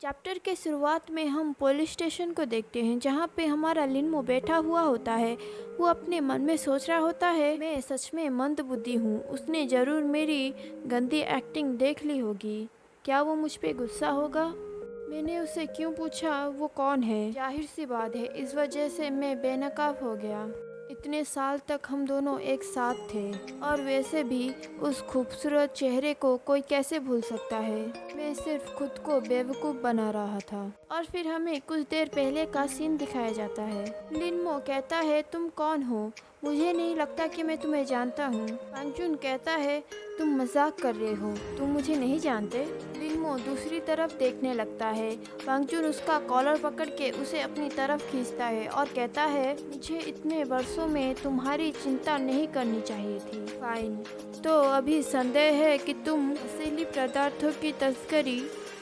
Chapter के शुरुआत में हम पुलिस स्टेशन को देखते हैं जहाँ पे हमारा लिनमो बैठा हुआ होता है। वो अपने मन में सोच रहा होता है, मैं सच में मंदबुद्धि हूँ। उसने ज़रूर मेरी गंदी एक्टिंग देख ली होगी। क्या वो मुझ पे गुस्सा होगा? मैंने उसे क्यों पूछा वो कौन है? जाहिर सी बात है इस वजह से मैं बेनकाब हो गया। इतने साल तक हम दोनों एक साथ थे और वैसे भी उस खूबसूरत चेहरे को कोई कैसे भूल सकता है। मैं सिर्फ खुद को बेवकूफ़ बना रहा था। और फिर हमें कुछ देर पहले का सीन दिखाया जाता है। लिनमो कहता है, तुम कौन हो? मुझे नहीं लगता कि मैं तुम्हें जानता हूँ। वांगजुन कहता है, तुम मजाक कर रहे हो, तुम मुझे नहीं जानते। लिनमो दूसरी तरफ देखने लगता है। वांगजुन उसका कॉलर पकड़ के उसे अपनी तरफ खींचता है और कहता है, मुझे इतने वर्षों में तुम्हारी चिंता नहीं करनी चाहिए थी। फाइन, तो अभी संदेह है कि तुम नशीली पदार्थों की तस्करी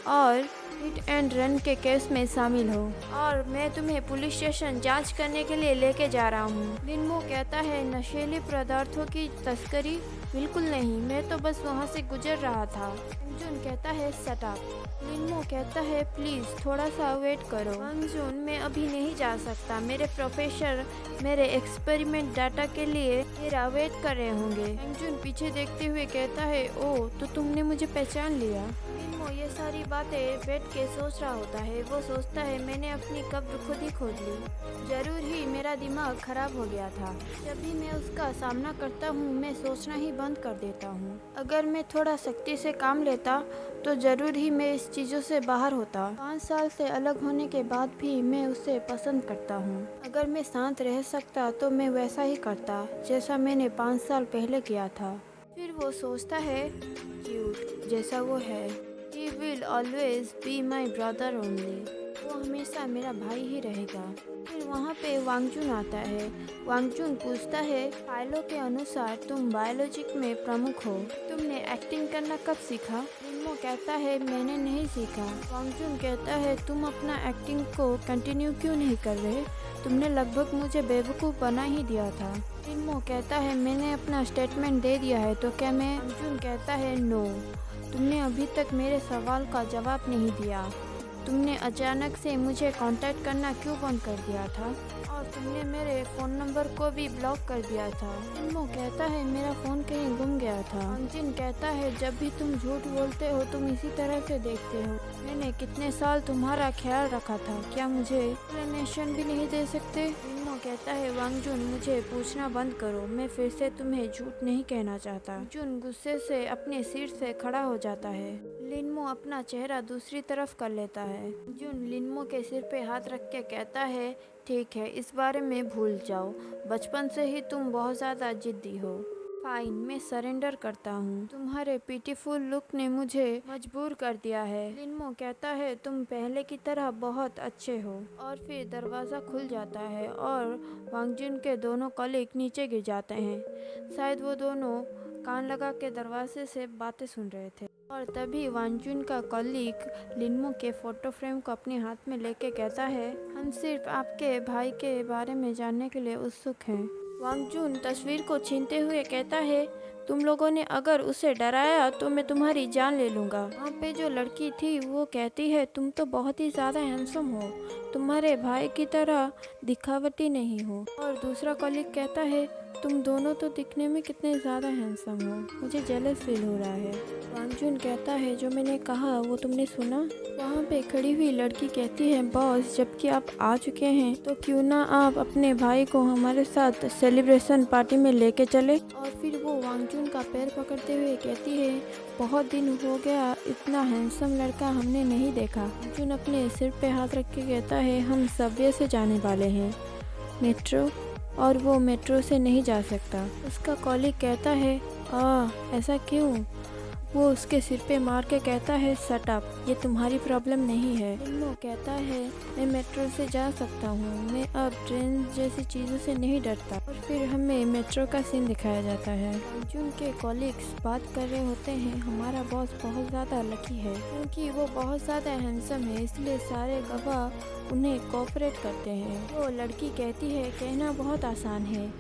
और हिट एंड रन के केस में शामिल हो और मैं तुम्हें पुलिस स्टेशन जांच करने के लिए लेके जा रहा हूँ। लिनमो कहता है, नशीले पदार्थों की तस्करी? बिल्कुल नहीं, मैं तो बस वहाँ से गुजर रहा था। वांगजुन कहता है, शट अप। लिनमो कहता है, प्लीज़ थोड़ा सा वेट करो। वांगजुन, मैं अभी नहीं जा सकता। मेरे प्रोफेसर मेरे एक्सपेरिमेंट डाटा के लिए मेरा वेट कर रहे होंगे। वांगजुन पीछे देखते हुए कहता है, ओह, तो तुमने मुझे पहचान लिया। लिनमो ये सारी बातें बैठ के सोच रहा होता है। वो सोचता है, मैंने अपनी कब्र खुद ही खोद ली। जरूर ही मेरा दिमाग खराब हो गया था। जब भी मैं उसका सामना करता हूँ मैं सोचना ही बंद कर देता हूँ। अगर मैं थोड़ा सख्ती से काम लेता तो ज़रूर ही मैं इस चीज़ों से बाहर होता। 5 साल से अलग होने के बाद भी मैं उसे पसंद करता हूँ। अगर मैं शांत रह सकता तो मैं वैसा ही करता जैसा मैंने 5 साल पहले किया था। फिर वो सोचता है, क्यूट जैसा वो है, he will always be my brother only. वो हमेशा मेरा भाई ही रहेगा। फिर वहाँ पे वांगजुन आता है। वांगजुन पूछता है, फाइलों के अनुसार तुम बायोलॉजी में प्रमुख हो। तुमने एक्टिंग करना कब सीखा? लिनमो कहता है, मैंने नहीं सीखा। वांगजुन कहता है, तुम अपना एक्टिंग को कंटिन्यू क्यों नहीं कर रहे? तुमने लगभग मुझे बेवकूफ़ बना ही दिया था। लिनमो कहता है, मैंने अपना स्टेटमेंट दे दिया है तो क्या मैं? वांगजुन कहता है, नो, तुमने अभी तक मेरे सवाल का जवाब नहीं दिया। तुमने अचानक से मुझे कांटेक्ट करना क्यों बंद कर दिया था? और तुमने मेरे फ़ोन नंबर को भी ब्लॉक कर दिया था। लिनमो कहता है, मेरा फ़ोन कहीं गुम गया था। वांगजिन कहता है, जब भी तुम झूठ बोलते हो तुम इसी तरह से देखते हो। मैंने कितने साल तुम्हारा ख्याल रखा था, क्या मुझे एक्सप्लेनेशन भी नहीं दे सकते? लिनमो कहता है, वांगजुन, मुझे पूछना बंद करो, मैं फिर से तुम्हें झूठ नहीं कहना चाहता। वांगजुन गुस्से से अपने सीट से खड़ा हो जाता है। लिनमो अपना चेहरा दूसरी तरफ कर लेता है। वांगजुन लिनमो के सिर पे हाथ रख के कहता है, ठीक है, इस बारे में भूल जाओ। बचपन से ही तुम बहुत ज़्यादा जिद्दी हो। फाइन, मैं सरेंडर करता हूँ। तुम्हारे ब्यूटीफुल लुक ने मुझे मजबूर कर दिया है। लिनमो कहता है, तुम पहले की तरह बहुत अच्छे हो। और फिर दरवाज़ा खुल जाता है और वांगजुन के दोनों कलीग नीचे गिर जाते हैं। शायद वो दोनों कान लगा के दरवाजे से बातें सुन रहे थे। और तभी वांगजुन का कलीग लिनमो के फोटो फ्रेम को अपने हाथ में लेके कहता है, हम सिर्फ आपके भाई के बारे में जानने के लिए उत्सुक हैं। वांगजुन तस्वीर को छीनते हुए कहता है, तुम लोगों ने अगर उसे डराया तो मैं तुम्हारी जान ले लूँगा। वहाँ पे जो लड़की थी वो कहती है, तुम तो बहुत ही ज़्यादा हैंडसम हो, तुम्हारे भाई की तरह दिखावटी नहीं हो। और दूसरा कलीग कहता है, तुम दोनों तो दिखने में कितने ज़्यादा हैंडसम हो, मुझे जेलस फील हो रहा है। वांगजुन कहता है, जो मैंने कहा वो तुमने सुना? वहाँ पे खड़ी हुई लड़की कहती है, बॉस, जबकि आप आ चुके हैं तो क्यों ना आप अपने भाई को हमारे साथ सेलिब्रेशन पार्टी में लेके चले। और फिर वो वांगजुन का पैर पकड़ते हुए कहती है, बहुत दिन हो गया, इतना हैंडसम लड़का हमने नहीं देखा। वांगजुन अपने सिर पे हाथ रख के कहता है, हम सबवे से जाने वाले हैं, मेट्रो, और वो मेट्रो से नहीं जा सकता। उसका कॉलीग कहता है, ऐसा क्यों? वो उसके सिर पे मार के कहता है, शट अप, ये तुम्हारी प्रॉब्लम नहीं है। लिनमो कहता है, मैं मेट्रो से जा सकता हूँ, मैं अब ट्रेन जैसी चीज़ों से नहीं डरता। और फिर हमें मेट्रो का सीन दिखाया जाता है। वांगजुन के कॉलीग्स बात कर रहे होते हैं, हमारा बॉस बहुत ज़्यादा लकी है क्योंकि वो बहुत ज़्यादा हैंडसम है, इसलिए सारे गवाह उन्हें कोऑपरेट करते हैं। वो लड़की कहती है, कहना बहुत आसान है,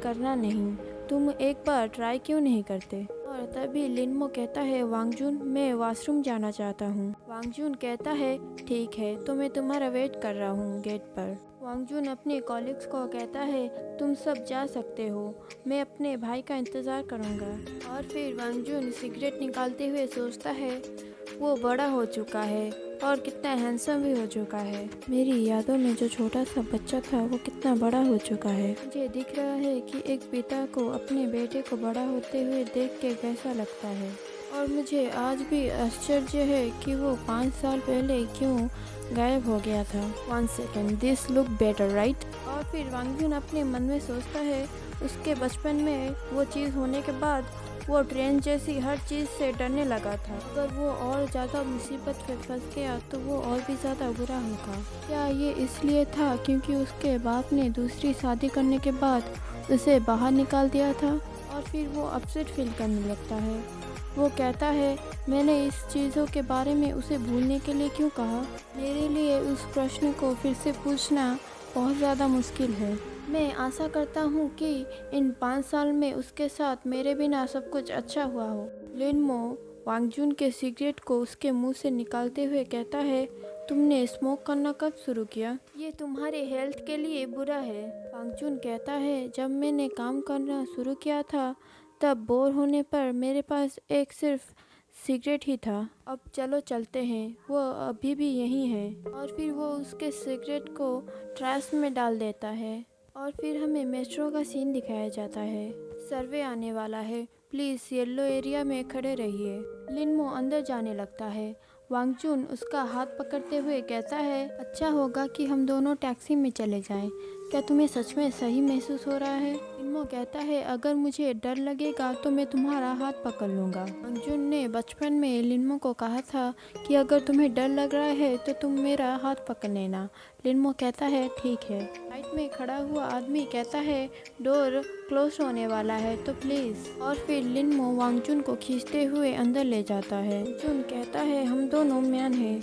करना नहीं, तुम एक बार ट्राई क्यों नहीं करते? और तभी लिनमो कहता है, वांगजुन, मैं वॉशरूम जाना चाहता हूँ। वांगजुन कहता है ठीक है, तो मैं तुम्हारा वेट कर रहा हूँ गेट पर। वांगजुन अपने कॉलिग्स को कहता है तुम सब जा सकते हो, मैं अपने भाई का इंतज़ार करूँगा। और फिर वांगजुन सिगरेट निकालते हुए सोचता है वो बड़ा हो चुका है और कितना हैंडसम भी हो चुका है। मेरी यादों में जो छोटा सा बच्चा था वो कितना बड़ा हो चुका है। मुझे दिख रहा है कि एक पिता को अपने बेटे को बड़ा होते हुए देख के कैसा लगता है। और मुझे आज भी आश्चर्य है कि वो 5 साल पहले क्यों गायब हो गया था। 1 second, this look better right. और फिर वांगजुन अपने मन में सोचता है उसके बचपन में वो चीज़ होने के बाद वो ट्रेन जैसी हर चीज़ से डरने लगा था। अगर वो और ज़्यादा मुसीबत में फंस गया तो वो और भी ज़्यादा बुरा होगा। क्या ये इसलिए था क्योंकि उसके बाप ने दूसरी शादी करने के बाद उसे बाहर निकाल दिया था? और फिर वो अपसेट फील करने लगता है। वो कहता है मैंने इस चीज़ों के बारे में उसे भूलने के लिए क्यों कहा। मेरे लिए उस प्रश्न को फिर से पूछना बहुत ज़्यादा मुश्किल है। मैं आशा करता हूँ कि इन 5 साल में उसके साथ मेरे बिना सब कुछ अच्छा हुआ हो। लिनमो वांगजुन के सिगरेट को उसके मुंह से निकालते हुए कहता है तुमने स्मोक करना कब शुरू किया? ये तुम्हारे हेल्थ के लिए बुरा है। वांगजुन कहता है जब मैंने काम करना शुरू किया था तब बोर होने पर मेरे पास एक सिर्फ सिगरेट ही था। अब चलो चलते हैं, वो अभी भी यहीं है। और फिर वो उसके सिगरेट को ट्रैश में डाल देता है। और फिर हमें मेट्रो का सीन दिखाया जाता है। सर्वे आने वाला है, प्लीज़ येलो एरिया में खड़े रहिए। लिनमो अंदर जाने लगता है। वांगजुन उसका हाथ पकड़ते हुए कहता है अच्छा होगा कि हम दोनों टैक्सी में चले जाएं। क्या तुम्हें सच में सही महसूस हो रहा है? लिनमो कहता है अगर मुझे डर लगेगा तो मैं तुम्हारा हाथ पकड़ लूँगा। वांगजुन ने बचपन में लिनमो को कहा था कि अगर तुम्हें डर लग रहा है तो तुम मेरा हाथ पकड़ लेना। लिनमो कहता है ठीक है। साइड में खड़ा हुआ आदमी कहता है डोर क्लोज होने वाला है तो प्लीज़। और फिर लिनमो वांगजुन को खींचते हुए अंदर ले जाता है। वांगजुन कहता है हम दोनों मैन हैं।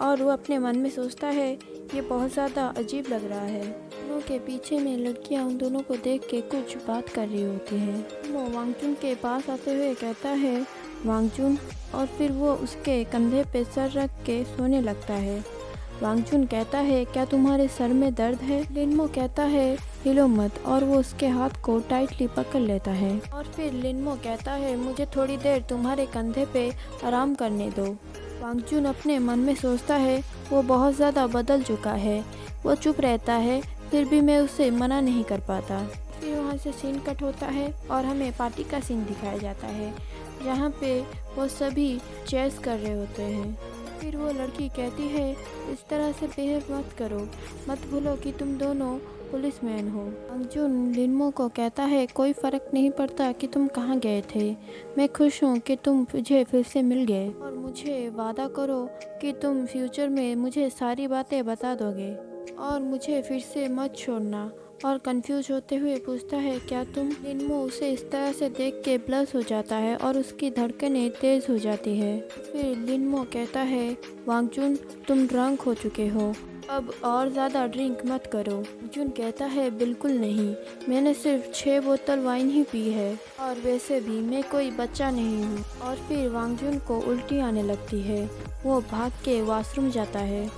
और वो अपने मन में सोचता है ये बहुत ज़्यादा अजीब लग रहा है। दोनों के पीछे में लड़कियां उन दोनों को देख के कुछ बात कर रही होती हैं। वो वांगजुन के पास आते हुए कहता है वांगजुन, और फिर वो उसके कंधे पे सर रख के सोने लगता है। वांगजुन कहता है क्या तुम्हारे सर में दर्द है? लिनमो कहता है हिलो मत, और वो उसके हाथ को टाइटली पकड़ लेता है। और फिर लिनमो कहता है मुझे थोड़ी देर तुम्हारे कंधे पे आराम करने दो। वांगजुन अपने मन में सोचता है वो बहुत ज़्यादा बदल चुका है। वो चुप रहता है फिर भी मैं उसे मना नहीं कर पाता। फिर वहाँ से सीन कट होता है और हमें पार्टी का सीन दिखाया जाता है जहाँ पे वो सभी चेस कर रहे होते हैं। फिर वो लड़की कहती है इस तरह से बिहेव मत करो, मत भूलो कि तुम दोनों पुलिसमैन हो। वांगजुन लिनमो को कहता है कोई फ़र्क नहीं पड़ता कि तुम कहाँ गए थे, मैं खुश हूँ कि तुम मुझे फिर से मिल गए। और मुझे वादा करो कि तुम फ्यूचर में मुझे सारी बातें बता दोगे और मुझे फिर से मत छोड़ना। और कंफ्यूज होते हुए पूछता है क्या तुम? लिनमो उसे इस तरह से देख के ब्लश हो जाता है और उसकी धड़कनें तेज़ हो जाती है। फिर लिनमो कहता है वांगजुन तुम ड्रंक हो चुके हो, अब और ज़्यादा ड्रिंक मत करो। वांगजुन कहता है बिल्कुल नहीं, मैंने सिर्फ 6 बोतल वाइन ही पी है और वैसे भी मैं कोई बच्चा नहीं हूँ। और फिर वांगजुन को उल्टी आने लगती है। वो भाग के वॉशरूम जाता है।